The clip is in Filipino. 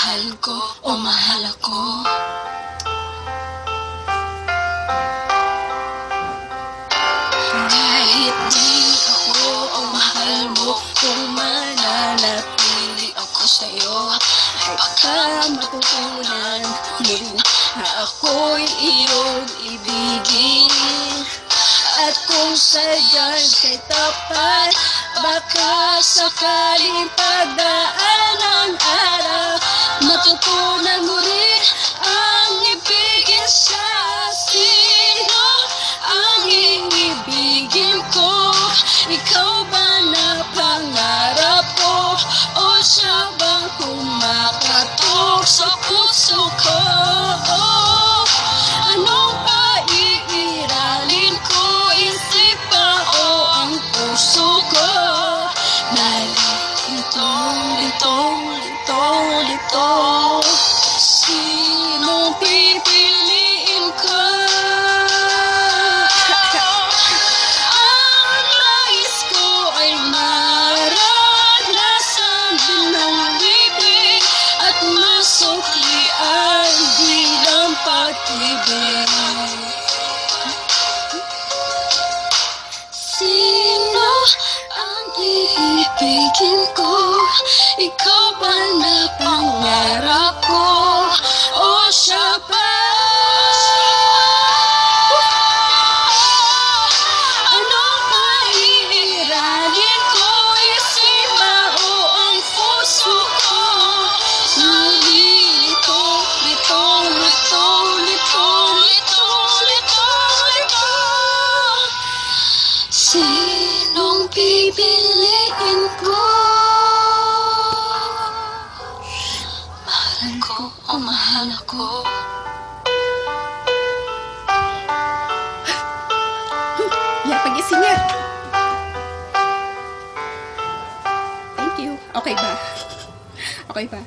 mahal ko o mahal ako. Kahit di ako ang mahal mo, kung mananatili ako sa'yo, ay baka matutunan mo rin na ako'y iyong ibigin. At kung sadyang kay tapat, baka sakaling pagdaan ng araw, matutunan mo rin ang ibigin sa sino ang iibigin ko. Ikaw ba na pangarap ko, o siya bang kumakatok sa puso ko? Anong paiiralin ko, isip ba o ang puso ko? Litong sinong pipiliin ko? Ang nais ko ay maranasan din ng ibig at masuklian bilang pag-ibig. Sino ang iibigin ko? Ikaw ba na pangarap ko, o siya ba? Anong maiiralin ko, isip ba o ang puso ko? Sinong pipiliin ko? Mahal ko o mahal ako? Pag-ising niya. Thank you. Okay ba? Okay ba?